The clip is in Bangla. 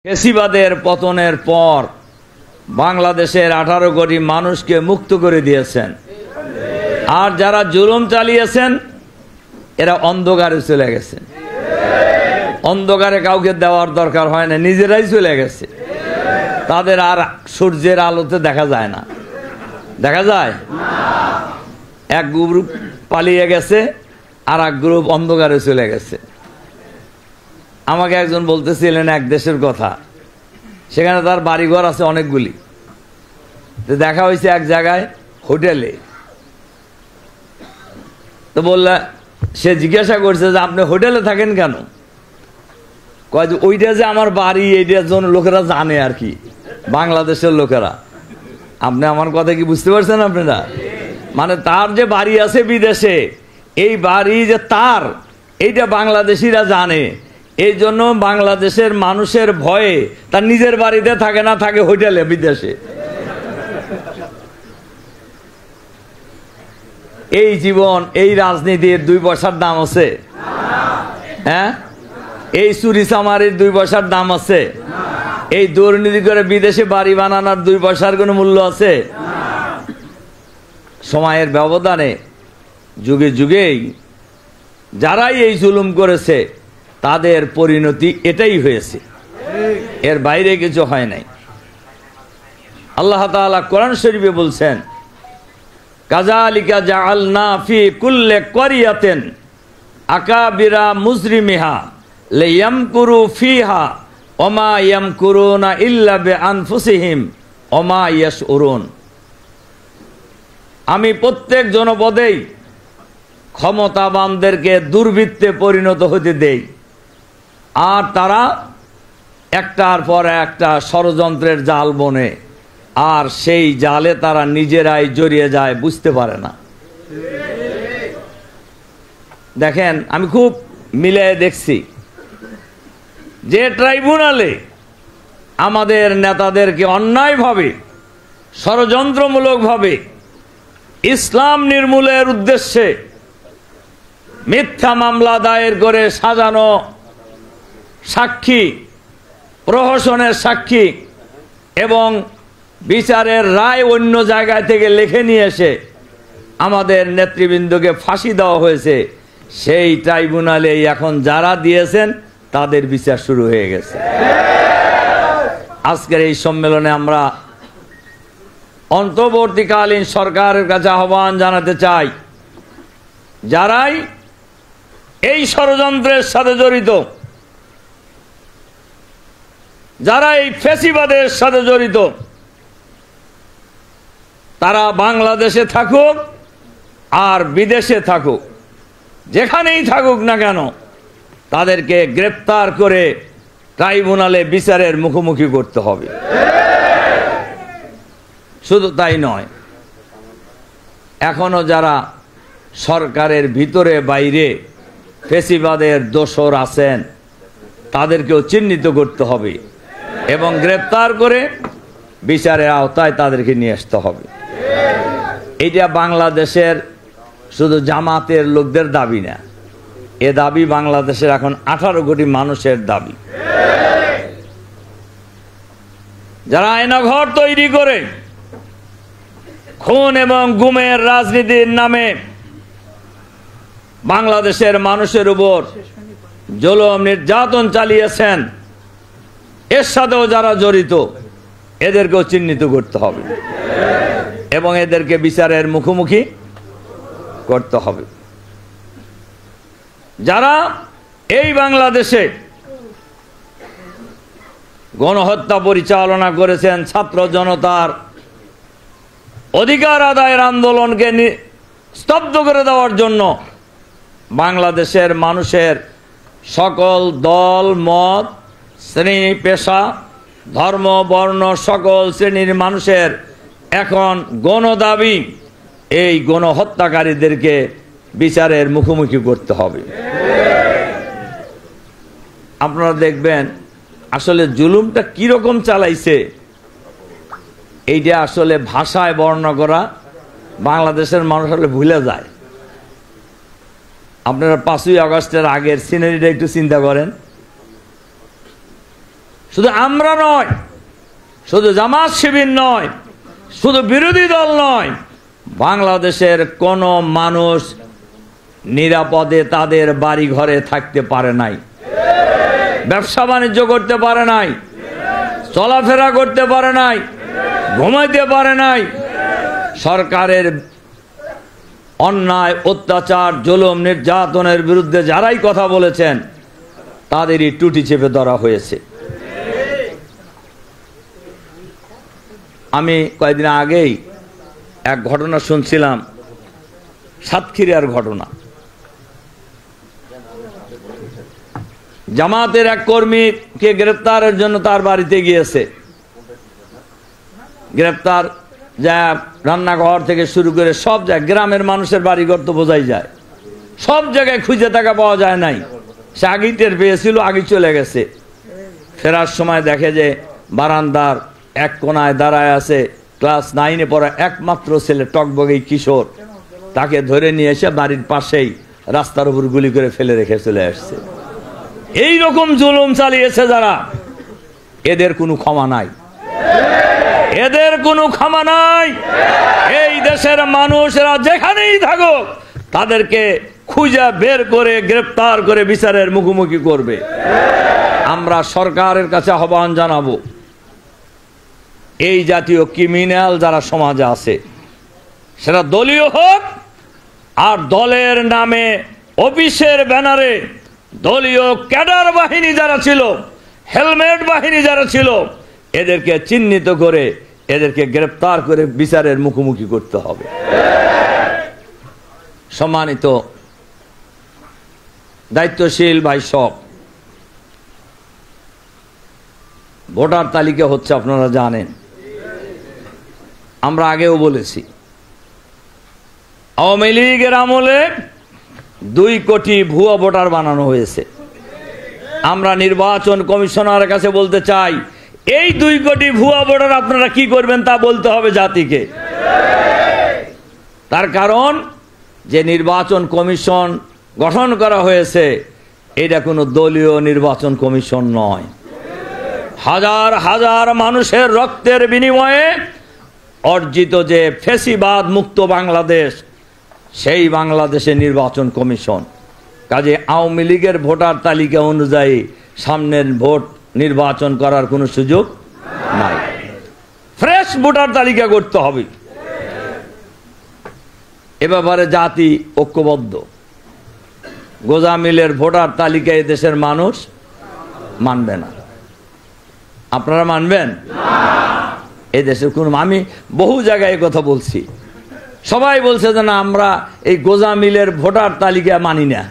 ফ্যাসিবাদের পতনের পর বাংলাদেশের 18 কোটি মানুষকে মুক্ত করে দিয়েছেন। আর যারা জুলুম চালিয়েছেন এরা অন্ধকারে চলে গেছে। অন্ধকারে কাউকে দেওয়ার দরকার হয় না, নিজেরাই চলে গেছে। তাদের আর সূর্যের আলোতে দেখা যায় না। দেখা যায় এক গ্রুপ পালিয়ে গেছে আর এক গ্রুপ অন্ধকারে চলে গেছে। আমাকে একজন বলতেছিলেন এক দেশের কথা, সেখানে তার বাড়িঘর আছে অনেকগুলি। তো দেখা হয়েছে এক জায়গায় হোটেলে। তো বললে, সে জিজ্ঞাসা করছে যে আপনি হোটেলে থাকেন কেন? কয় যে ওইটা যে আমার বাড়ি, এইটার জন্য লোকেরা জানে আর কি, বাংলাদেশের লোকেরা। আপনি আমার কথা কি বুঝতে পারছেন আপনারা? মানে তার যে বাড়ি আছে বিদেশে, এই বাড়ি যে তার, এইটা বাংলাদেশিরা জানে। এই জন্য বাংলাদেশের মানুষের ভয়ে তার নিজের বাড়িতে থাকে না, থাকে হোটেলে বিদেশে। এই জীবন, এই রাজনীতির 2 পয়সার দাম আছে? হ্যাঁ, এই চুরি চামারির 2 পয়সার দাম আছে? এই দুর্নীতি করে বিদেশে বাড়ি বানানোর 2 পয়সার কোনো মূল্য আছে? সময়ের ব্যবধানে যুগে যুগেই যারাই এই জুলুম করেছে তাদের পরিণতি এটাই হয়েছে, এর বাইরে কিছু হয় নাই। আল্লাহ তাআলা কোরআন শরীফে বলছেন, কাযালিকা জাআলনা ফি কুল্লি ক্বরিয়াতিন আকাবিরা মুজরিমিহা লিয়ামকুরু ফিহা ওমা ইয়ামকুরুনা ইল্লা বিআনফুসিহিম ওমা ইয়াশউরুন। আমি প্রত্যেক জনপদেই ক্ষমতাবানদেরকে দুর্বৃত্তে পরিণত হতে দেই, আর তারা একটার পর একটা ষড়যন্ত্রের জাল বনে, আর সেই জালে তারা নিজেরাই জড়িয়ে যায়, বুঝতে পারে না। দেখেন, আমি খুব মিলিয়ে দেখছি যে ট্রাইব্যুনালে আমাদের নেতাদেরকে অন্যায়ভাবে, ষড়যন্ত্রমূলকভাবে ইসলাম নির্মূলের উদ্দেশ্যে মিথ্যা মামলা দায়ের করে সাজানো সাক্ষী, প্রহসনের সাক্ষী এবং বিচারের রায় অন্য জায়গায় থেকে লিখে নিয়ে এসে আমাদের নেতৃবৃন্দকে ফাঁসি দেওয়া হয়েছে। সেই ট্রাইব্যুনালে এখন যারা দিয়েছেন তাদের বিচার শুরু হয়ে গেছে। আজকের এই সম্মেলনে আমরা অন্তর্বর্তীকালীন সরকারের কাছে আহ্বান জানাতে চাই, যারাই এই ষড়যন্ত্রের সাথে জড়িত, যারা এই ফ্যাসিবাদের সাথে জড়িত, তারা বাংলাদেশে থাকুক আর বিদেশে থাকুক, যেখানেই থাকুক না কেন, তাদেরকে গ্রেপ্তার করে ট্রাইব্যুনালে বিচারের মুখোমুখি করতে হবে। শুধু তাই নয়, এখনো যারা সরকারের ভিতরে বাইরে ফ্যাসিবাদের দোসর আছেন তাদেরকেও চিহ্নিত করতে হবে এবং গ্রেপ্তার করে বিচারের আওতায় তাদেরকে নিয়ে আসতে হবে। এটা বাংলাদেশের শুধু জামাতের লোকদের দাবি না, এ দাবি বাংলাদেশের এখন 18 কোটি মানুষের দাবি। যারা আয়নাঘর তৈরি করে খুন এবং গুমের রাজনীতির নামে বাংলাদেশের মানুষের উপর জুলুম নির্যাতন চালিয়েছেন, এর সাথেও যারা জড়িত এদেরকেও চিহ্নিত করতে হবে এবং এদেরকে বিচারের মুখোমুখি করতে হবে। যারা এই বাংলাদেশে গণহত্যা পরিচালনা করেছেন, ছাত্র জনতার অধিকার আদায়ের আন্দোলনকে স্তব্ধ করে দেওয়ার জন্য বাংলাদেশের মানুষের সকল দল মত, শ্রেণী পেশা, ধর্ম বর্ণ সকল শ্রেণীর মানুষের এখন গণদাবি, এই গণহত্যাকারীদেরকে বিচারের মুখোমুখি করতে হবে। আপনারা দেখবেন আসলে জুলুমটা কিরকম চালাইছে, এইটা আসলে ভাষায় বর্ণনা করা বাংলাদেশের মানুষ আসলে ভুলে যায়। আপনারা 5ই আগস্টের আগের সিনারিটা একটু চিন্তা করেন। শুধু আমরা নয়, শুধু জামাত শিবির নয়, শুধু বিরোধী দল নয়, বাংলাদেশের কোন মানুষ নিরাপদে তাদের বাড়ি ঘরে থাকতে পারে নাই, ব্যবসা বাণিজ্য করতে পারে নাই, চলাফেরা করতে পারে নাই, ঘুমাইতে পারে নাই। সরকারের অন্যায়, অত্যাচার, জুলুম, নির্যাতনের বিরুদ্ধে যারাই কথা বলেছেন তাদেরই টুটি চেপে ধরা হয়েছে। আমি কয়েকদিন আগেই এক ঘটনা শুনছিলাম, সাতক্ষীরার ঘটনা। জামাতের এক কর্মীকে গ্রেপ্তারের জন্য তার বাড়িতে গিয়েছে। গ্রেপ্তার যা রান্নাঘর থেকে শুরু করে সব জায়গায়, গ্রামের মানুষের বাড়িঘর তো বোঝাই যায়, সব জায়গায় খুঁজে টাকা পাওয়া যায় নাই। সে আগেই টের পেয়েছিল, আগে চলে গেছে। ফেরার সময় দেখে যে বারান্দার এক কোনায় দাঁড়ায় আছে ক্লাস 9-এ পড়া একমাত্র ছেলে, টকবগেই কিশোর। তাকে ধরে নিয়ে এসে বাড়ির পাশেই রাস্তার উপর গুলি করে ফেলে রেখে চলে আসছে। এই রকম জুলুম চালিয়েছে যারা, এদের কোনো ক্ষমা নাই, এদের কোনো ক্ষমা নাই। এই দেশের মানুষেরা যেখানেই থাকুক তাদেরকে খুঁজে বের করে গ্রেপ্তার করে বিচারের মুখোমুখি করবে। আমরা সরকারের কাছে আহ্বান জানাবো, এই জাতীয় ক্রিমিনাল যারা সমাজে আছে, সেটা দলীয় হোক আর দলের নামে অফিসের ব্যানারে দলীয় ক্যাডার বাহিনী যারা ছিল, হেলমেট বাহিনী যারা ছিল, এদেরকে চিহ্নিত করে এদেরকে গ্রেপ্তার করে বিচারের মুখোমুখি করতে হবে। সম্মানিত দায়িত্বশীল ভাই সব, ভোটার তালিকা হচ্ছে, আপনারা জানেন। আমরা আগেও বলেছি, আওয়ামী লীগের আমলে 2 কোটি ভুয়া ভোটার বানানো হয়েছে। আমরা নির্বাচন কমিশনারের কাছে বলতে চাই, এই 2 কোটি ভুয়া ভোটার আপনারা কি করবেন তা বলতে হবে জাতিকে। তার কারণ যে নির্বাচন কমিশন গঠন করা হয়েছে এটা কোনো দলীয় নির্বাচন কমিশন নয়। হাজার হাজার মানুষের রক্তের বিনিময়ে অর্জিত যে ফ্যাসিবাদ মুক্ত বাংলাদেশ, সেই বাংলাদেশের নির্বাচন কমিশন। কাজে আওয়ামী লীগের ভোটার তালিকা অনুযায়ী সামনের ভোট নির্বাচন করার কোনো সুযোগ নাই। ফ্রেশ ভোটার তালিকা করতে হবে। এ ব্যাপারে জাতি ঐক্যবদ্ধ। গোজামিলের ভোটার তালিকা এই দেশের মানুষ মানবে না। আপনারা মানবেন? এই দেশের কোন, আমি বহু জায়গায় কথা বলছি, সবাই বলছে যে না আমরা এই গোজামিলের ভোটার তালিকা মানি না।